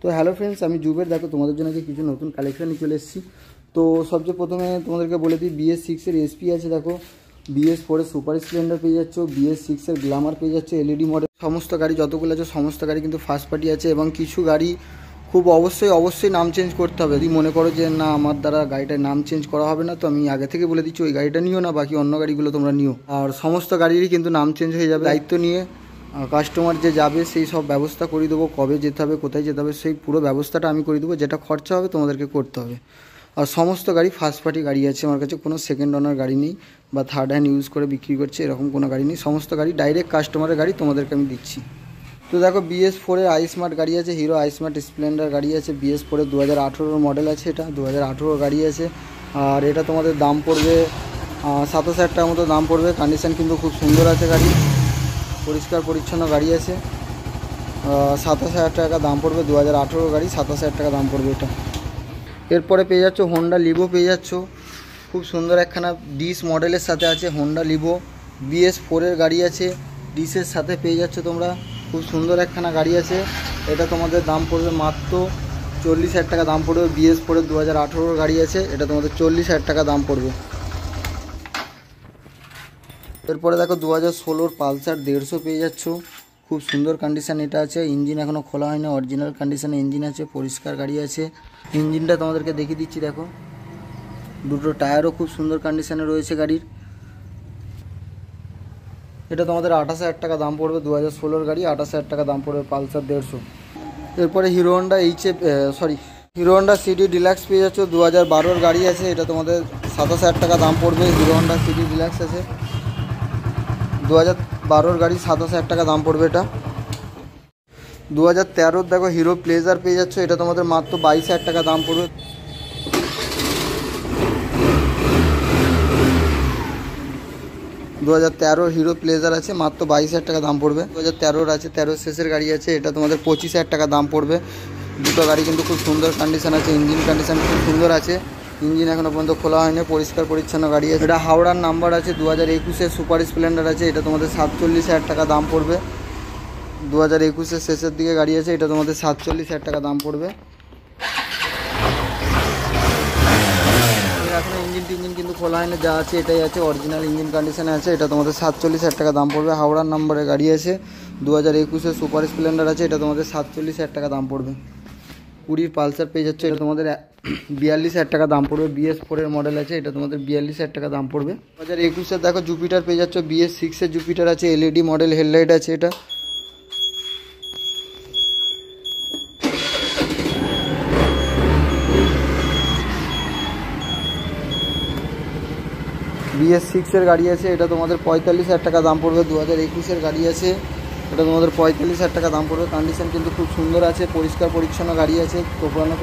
তো hello friends, আমি জুবের। দেখো তোমাদের জন্য কিছু নতুন কালেকশন নিয়ে চলে এসেছি। তো সবচেয়ে প্রথমে তোমাদেরকে বলে দিই, BS6 এসপি আছে। দেখো BS4 সুপার স্প্লেন্ডার পেয়ে যাচ্ছ, BS6 গ্ল্যামার পেয়ে যাচ্ছে, এলইডি মডেল। সমস্ত গাড়ি যতগুলো আছে সমস্ত গাড়ি কিন্তু ফার্স্ট পার্টি আছে, এবং কিছু গাড়ি খুব অবশ্যই নাম চেঞ্জ করতে হবে। যদি মনে করো যে না আমার দ্বারা গাড়িটার নাম চেঞ্জ করা হবে না, তো আমি আগে থেকে বলে দিচ্ছি ওই গাড়িটা নিও না, বাকি অন্য গাড়িগুলো তোমরা নিও। আর সমস্ত গাড়িরই কিন্তু নাম চেঞ্জ হয়ে যাবে। দায়িত্ব নিয়ে কাস্টমার যে যাবে সেই সব ব্যবস্থা করে দেবো, কবে যেতে হবে কোথায় যেতে হবে সেই পুরো ব্যবস্থাটা আমি করে দেবো। যেটা খরচা হবে তোমাদেরকে করতে হবে। আর সমস্ত গাড়ি ফার্স্ট পার্টি গাড়ি আছে আমার কাছে, কোনো সেকেন্ড ওনার গাড়ি নেই বা থার্ড হ্যান্ড ইউজ করে বিক্রি করছে এরকম কোনো গাড়ি নেই। সমস্ত গাড়ি ডাইরেক্ট কাস্টমারের গাড়ি তোমাদেরকে আমি দিচ্ছি। তো দেখো BS4 আইস্মার্ট গাড়ি আছে, হিরো আইস্মার্ট স্প্লেন্ডার গাড়ি আছে। BS4 2018 মডেল আছে, এটা 2018 গাড়ি আছে। আর এটা তোমাদের দাম পড়বে 27,000 টাকার মতো দাম পড়বে। কন্ডিশান কিন্তু খুব সুন্দর আছে, গাড়ি পরিষ্কার পরিচ্ছন্ন গাড়ি আছে। 27,000 টাকা দাম পড়বে, 2018 গাড়ি, 27,000 টাকা দাম পড়বে এটা। এরপরে পেয়ে যাচ্ছ হোন্ডা লিভো পেয়ে যাচ্ছ, খুব সুন্দর একখানা ডিস মডেলের সাথে আছে হোন্ডা লিভো। BS4 গাড়ি আছে, ডিসের সাথে পেয়ে যাচ্ছ তোমরা। খুব সুন্দর একখানা গাড়ি আছে, এটা তোমাদের দাম পড়বে মাত্র 40,000 টাকা দাম পড়বে। BS4 2018 গাড়ি আছে, এটা তোমাদের 40,000 টাকা দাম পড়বে। এরপরে দেখো 2016 পালসার 150 পেয়ে যাচ্ছ, খুব সুন্দর কন্ডিশান এটা আছে। ইঞ্জিন এখনও খোলা হয় না, অরিজিনাল কন্ডিশানে ইঞ্জিন আছে, পরিষ্কার গাড়ি আছে। ইঞ্জিনটা তোমাদেরকে দেখিয়ে দিচ্ছি, দেখো দুটো টায়ারও খুব সুন্দর কন্ডিশানে রয়েছে গাড়ির। এটা তোমাদের 28,000 টাকা দাম পড়বে, 2016 গাড়ি, 28,000 টাকা দাম পড়বে পালসার 150। এরপরে হিরো হন্ডা সিটি ডিলাক্স পেয়ে যাচ্ছ, 2012 গাড়ি আছে, এটা তোমাদের 27,000 টাকা দাম পড়বে। হিরো হন্ডা সিটি ডিলাক্স আছে, 2012 গাড়ি, 27,000 টাকা দাম পড়বে এটা। 2013 দেখো হিরো প্লেজার পেয়ে যাচ্ছ, এটা তোমাদের মাত্র 22,000 টাকা দাম পড়বে। 2013 হিরো প্লেজার আছে, মাত্র 22,000 টাকা দাম পড়বে। 2013 আছে, 13 শেষের গাড়ি আছে, এটা তোমাদের 25,000 টাকা দাম পড়বে। দুটো গাড়ি কিন্তু খুব সুন্দর কন্ডিশন আছে, ইঞ্জিন কন্ডিশন খুব সুন্দর আছে। ইঞ্জিন এখনও পর্যন্ত খোলা হয়নি, পরিষ্কার পরিচ্ছন্ন গাড়ি আছে। এটা হাওড়ার নাম্বার আছে, 2021 সুপার স্প্লেন্ডার আছে, এটা তোমাদের 47,000 টাকা দাম পড়বে। 2021 শেষের দিকে গাড়ি আছে, এটা তোমাদের 47,000 টাকা দাম পড়বে। এখনো ইঞ্জিন কিন্তু খোলা হয়নি, যা আছে এটাই আছে, অরিজিনাল ইঞ্জিন কন্ডিশনে আছে। এটা তোমাদের 47,000 টাকা দাম পড়বে। হাওড়ার নম্বরে গাড়ি আছে, 2021 সুপার স্প্লেন্ডার আছে, এটা তোমাদের 47,000 টাকা দাম পড়বে। 20 পালসার পেয়ে যাচ্ছে, এটা তোমাদের 42,000 টাকা দাম পড়বে। BS4 মডেল আছে, এটা তোমাদের 42,000 টাকা দাম পড়বে। 2021 দেখো জুপিটার পেয়ে যাচ্ছ, BS6 জুপিটার আছে, এলইডি মডেল, হেডলাইট আছে এটা। BS6 গাড়ি আছে, এটা তোমাদের 45,000 টাকা দাম পড়বে। 2021 গাড়ি আছে, এটা তোমাদের 45,000 টাকা দাম পড়বে। কন্ডিশন কিন্তু খুব সুন্দর আছে, পরিষ্কার পরিচ্ছন্ন গাড়ি আছে, টোপরানো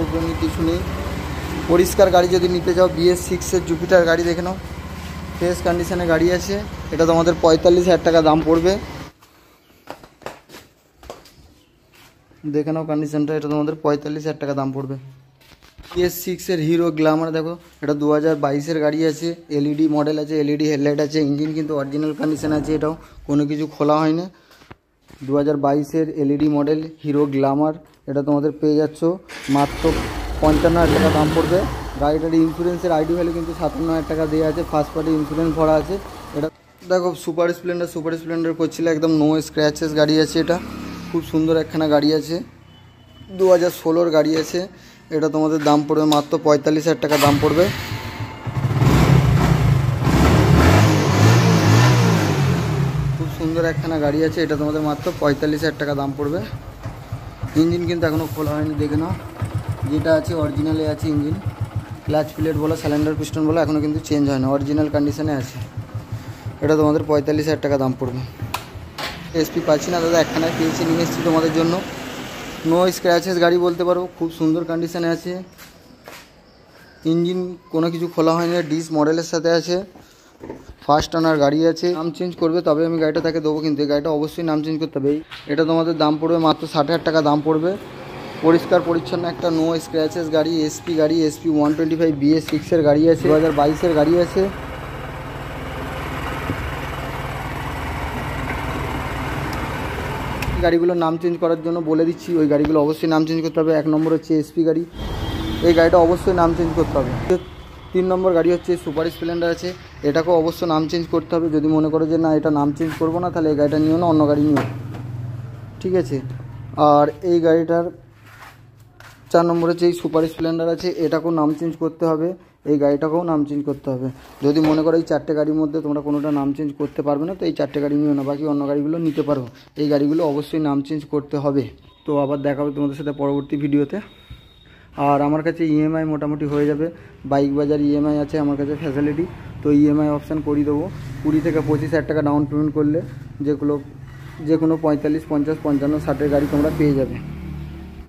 কিছু নেই, পরিষ্কার গাড়ি। যদি নিতে চাও BS6 জুপিটার গাড়ি দেখে নাও, ফ্রেশ কন্ডিশনে গাড়ি আছে, এটা তোমাদের 45,000 টাকা দাম পড়বে। দেখে নাও কন্ডিশনটা, এটা তোমাদের 45,000 টাকা দাম পড়বে। BS6 হিরো গ্ল্যামার দেখো, এটা 2022 গাড়ি আছে, এলইডি মডেল আছে, এলইডি হেডলাইট আছে, ইঞ্জিন কিন্তু অরিজিনাল কন্ডিশন আছে, এটাও কোনো কিছু খোলা হয়নি। 2022 এলইডি মডেল হিরো গ্ল্যামার, এটা তোমাদের পেয়ে যাচ্ছ মাত্র 55,000 টাকা দাম পড়বে। গাড়িটার ইন্স্যুরেন্সের আইডি ভ্যালু কিন্তু 57,000 টাকা দেওয়া আছে, ফার্স্ট পার্টি ইন্স্যুরেন্স ভরা আছে। এটা দেখো সুপার স্প্লেন্ডার করছিল, একদম নো স্ক্র্যাচেস গাড়ি আছে, এটা খুব সুন্দর একখানা গাড়ি আছে। 2016 গাড়ি আছে, এটা তোমাদের দাম পড়বে মাত্র 45,000 টাকা দাম পড়বে। খুব সুন্দর একখানা গাড়ি আছে, এটা তোমাদের মাত্র 45,000 টাকা দাম পড়বে। ইঞ্জিন কিন্তু এখনও খোলা হয়নি, দেখে নাও, যেটা আছে অরিজিনালে আছে ইঞ্জিন। ক্লাচ প্লেট বলো, সিলিন্ডার পিস্টন বলো, এখনও কিন্তু চেঞ্জ হয় না, অরিজিনাল কন্ডিশনে আছে। এটা তোমাদের 45,000 টাকা দাম পড়বে। এসপি পাচ্ছি না দাদা, একখানা পেয়েছি, নিয়ে এসেছি তোমাদের জন্য। নো স্ক্র্যাচেস গাড়ি বলতে পারো, খুব সুন্দর কন্ডিশনে আছে। ইঞ্জিন কোনো কিছু খোলা হয়নি, ডিস মডেলের সাথে আছে, ফার্স্ট ওনার গাড়ি আছে। নাম চেঞ্জ করবে তবে আমি গাড়িটা তাকে দেবো, কিন্তু এই গাড়িটা অবশ্যই নাম চেঞ্জ করতে হবে। এটা তোমাদের দাম পড়বে মাত্র 60,000 টাকা দাম পড়বে। পরিষ্কার পরিচ্ছন্ন একটা নো স্ক্র্যাচেস গাড়ি, SP গাড়ি, SP 125 BS6 গাড়ি আছে, 2022 গাড়ি আছে। গাড়িগুলোর নাম চেঞ্জ করার জন্য বলে দিচ্ছি, ওই গাড়িগুলো অবশ্যই নাম চেঞ্জ করতে হবে। 1 নম্বর হচ্ছে এসপি গাড়ি, এই গাড়িটা অবশ্যই নাম চেঞ্জ করতে হবে। 3 নম্বর গাড়ি হচ্ছে সুপার স্প্লেন্ডার আছে, এটাকেও অবশ্য নাম চেঞ্জ করতে হবে। যদি মনে করো যে না এটা নাম চেঞ্জ করবো না, তাহলে এই গাড়িটা নিও না, অন্য গাড়ি নিও, ঠিক আছে। আর এই গাড়িটার 4 নম্বর হচ্ছে এই সুপার স্প্লেন্ডার আছে, এটাকেও নাম চেঞ্জ করতে হবে, এই গাড়িটাকেও নাম চেঞ্জ করতে হবে। যদি মনে করো এই 4টে গাড়ির মধ্যে তোমরা কোনোটা নাম চেঞ্জ করতে পারবে না, তো এই 4টে গাড়ি নিও না, বাকি অন্য গাড়িগুলো নিতে পারো। এই গাড়িগুলো অবশ্যই নাম চেঞ্জ করতে হবে। তো আবার দেখা হবে তোমাদের সাথে পরবর্তী ভিডিওতে। আর আমার কাছে ইএমআই মোটামুটি হয়ে যাবে, বাইক বাজার ইএমআই আছে আমার কাছে ফ্যাসিলিটি, তো ইএমআই অপশান করিয়ে দেবো। 20 থেকে 25,000 টাকা ডাউন পেমেন্ট করলে যে কোনো 45, 50, 55, 60 গাড়ি তোমরা পেয়ে যাবে।